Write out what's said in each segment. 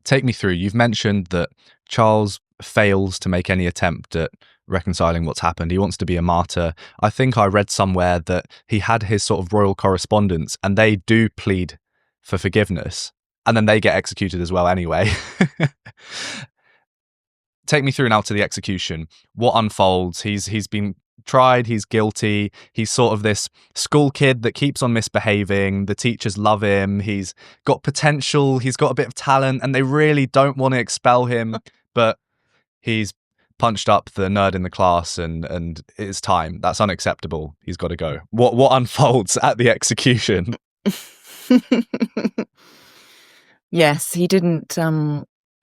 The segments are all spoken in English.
Take me through. You've mentioned that Charles fails to make any attempt at reconciling what's happened. He wants to be a martyr. I think I read somewhere that he had his sort of royal correspondence and they do plead for forgiveness, and then they get executed as well anyway. Take me through now to the execution. What unfolds? He's been tried, he's guilty, he's sort of this school kid that keeps on misbehaving, the teachers love him, he's got potential, he's got a bit of talent, and they really don't want to expel him, but he's punched up the nerd in the class and it's time. That's unacceptable. He's got to go. What unfolds at the execution? Yes, he didn't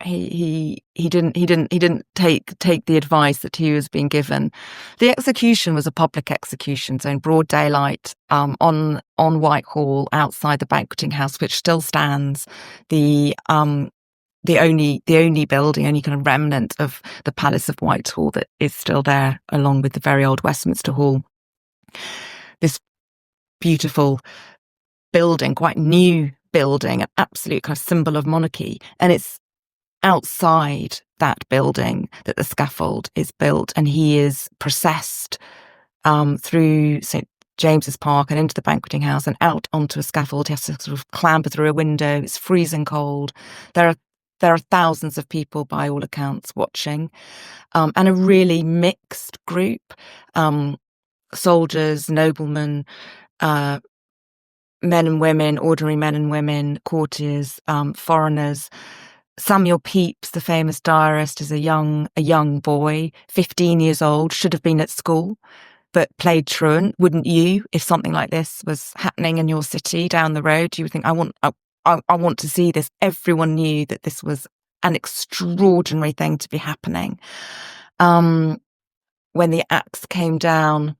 he didn't take the advice that he was being given. The execution was a public execution, so in broad daylight, on Whitehall, outside the banqueting house, which still stands, the only building, only kind of remnant of the Palace of Whitehall that is still there, along with the very old Westminster Hall. This beautiful building, quite new building, an absolute kind of symbol of monarchy, and it's outside that building that the scaffold is built, and he is processed through St. James's Park and into the banqueting house and out onto a scaffold. He has to sort of clamber through a window. It's freezing cold. There are thousands of people, by all accounts, watching, and a really mixed group: soldiers, noblemen, men and women, ordinary men and women, courtiers, foreigners. Samuel Pepys, the famous diarist, is a young boy, 15 years old, should have been at school, but played truant. Wouldn't you, if something like this was happening in your city down the road? You would think, I want to see this. Everyone knew that this was an extraordinary thing to be happening. When the axe came down,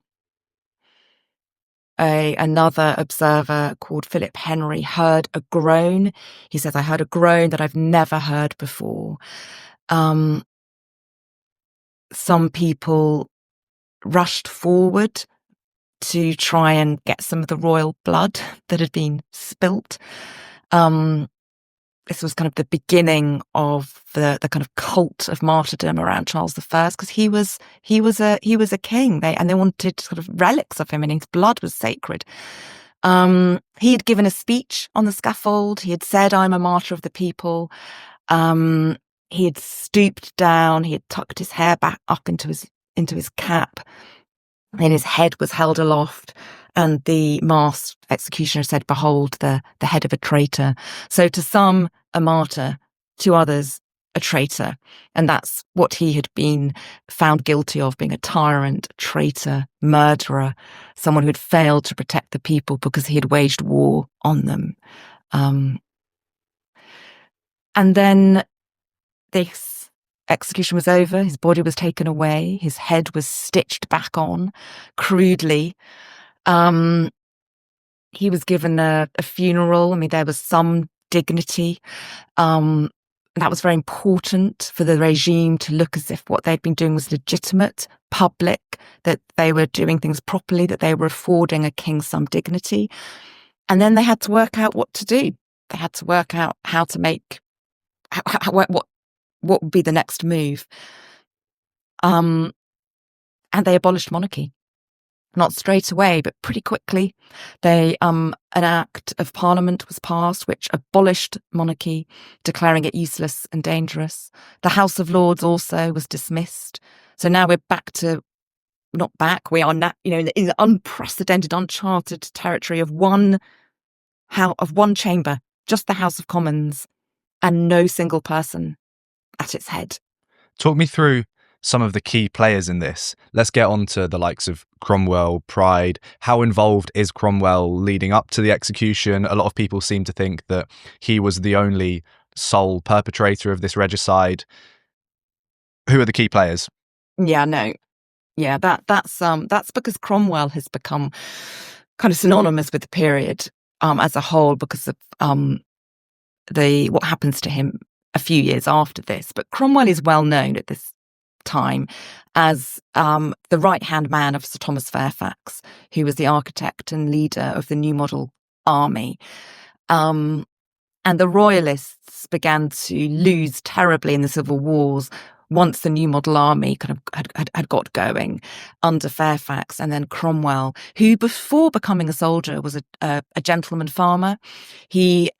another observer called Philip Henry heard a groan. He says, I heard a groan that I've never heard before. Some people rushed forward to try and get some of the royal blood that had been spilt. This was kind of the beginning of the kind of cult of martyrdom around Charles I, because he was a king. They wanted sort of relics of him, and his blood was sacred. He had given a speech on the scaffold. He had said, "I'm a martyr of the people." He had stooped down. He had tucked his hair back up into his cap, and his head was held aloft. And the masked executioner said, "Behold, the head of a traitor." So to some, a martyr; to others, a traitor. And that's what he had been found guilty of, being a tyrant, a traitor, murderer, someone who had failed to protect the people because he had waged war on them. And then this execution was over. His body was taken away. His head was stitched back on crudely. He was given a funeral. I mean, there was some dignity. That was very important for the regime to look as if what they'd been doing was legitimate, public, that they were doing things properly, that they were affording a king some dignity. And then they had to work out what to do. They had to work out how to make, what would be the next move. And they abolished monarchy. Not straight away, but pretty quickly. An act of parliament was passed which abolished monarchy, declaring it useless and dangerous. The House of Lords also was dismissed. So now we're we are now, in the unprecedented, uncharted territory of one chamber, just the House of Commons, and no single person at its head. Talk me through some of the key players in this. Let's get on to the likes of Cromwell, Pride. How involved is Cromwell leading up to the execution? A lot of people seem to think that he was the only sole perpetrator of this regicide. Who are the key players? That's because Cromwell has become kind of synonymous with the period as a whole, because of what happens to him a few years after this. But Cromwell is well known at this time as the right-hand man of Sir Thomas Fairfax, who was the architect and leader of the New Model Army. And And the royalists began to lose terribly in the civil wars once the New Model Army kind of had got going under Fairfax, and then Cromwell, who before becoming a soldier was a gentleman farmer. He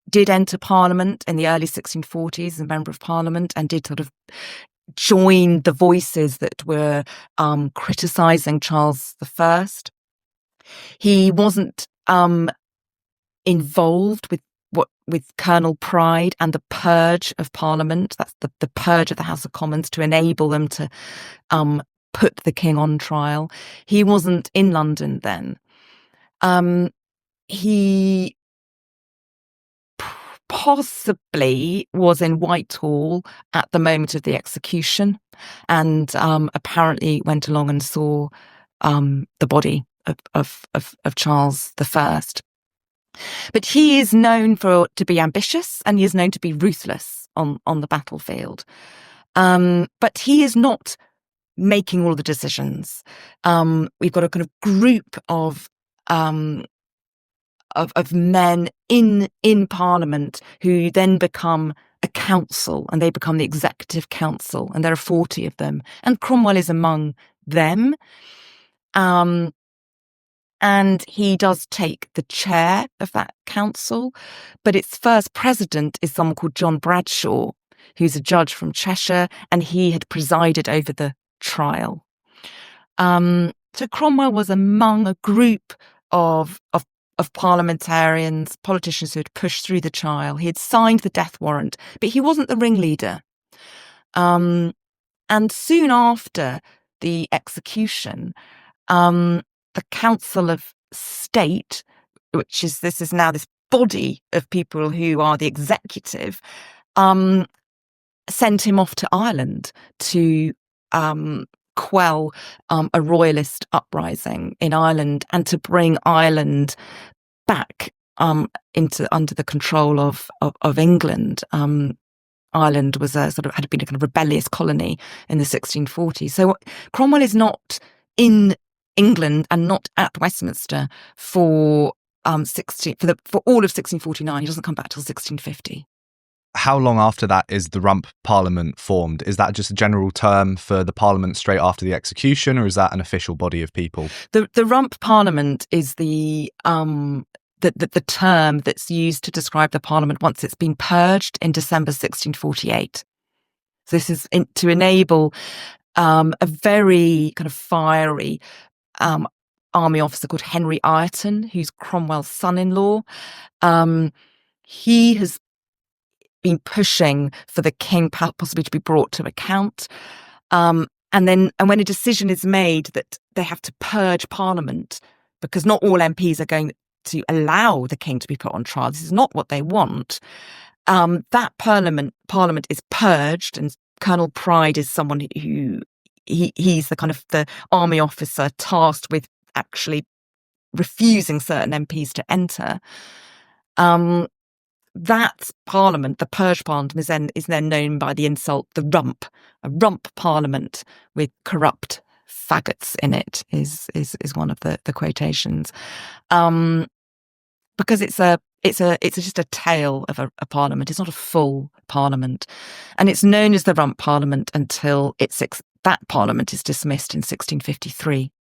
did enter Parliament in the early 1640s, a member of Parliament, and did sort of join the voices that were criticising Charles I. He wasn't involved with Colonel Pride and the purge of Parliament. That's the purge of the House of Commons to enable them to put the king on trial. He wasn't in London then. He possibly was in Whitehall at the moment of the execution, and apparently went along and saw the body of Charles I. But he is known to be ambitious, and he is known to be ruthless on the battlefield. But he is not making all the decisions. We've got a kind of group of men in Parliament who then become a council, and they become the Executive Council, and there are 40 of them, and Cromwell is among them. And he does take the chair of that council, but its first president is someone called John Bradshaw, who's a judge from Cheshire, and he had presided over the trial. So Cromwell was among a group of parliamentarians, politicians who had pushed through the trial. He had signed the death warrant, but he wasn't the ringleader. And soon after the execution, the Council of State, this is now this body of people who are the executive, sent him off to Ireland to quell a royalist uprising in Ireland, and to bring Ireland back under the control of England. Ireland was had been a kind of rebellious colony in the 1640s. So Cromwell is not in England and not at Westminster for all of 1649. He doesn't come back till 1650. How long after that is the Rump Parliament formed? Is that just a general term for the Parliament straight after the execution, or is that an official body of people? The Rump Parliament is the term that's used to describe the Parliament once it's been purged in December 1648. So this is to enable a very kind of fiery army officer called Henry Ireton, who's Cromwell's son-in-law. He has been pushing for the king possibly to be brought to account. And when a decision is made that they have to purge Parliament, because not all MPs are going to allow the king to be put on trial, this is not what they want. That Parliament is purged, and Colonel Pride is someone who he's the kind of the army officer tasked with actually refusing certain MPs to enter. That Parliament, the purge Parliament, is then known by the insult the Rump. A Rump Parliament with corrupt faggots in it is one of the quotations, because it's just a tail of a parliament. It's not a full parliament, and it's known as the Rump Parliament until that parliament is dismissed in 1653.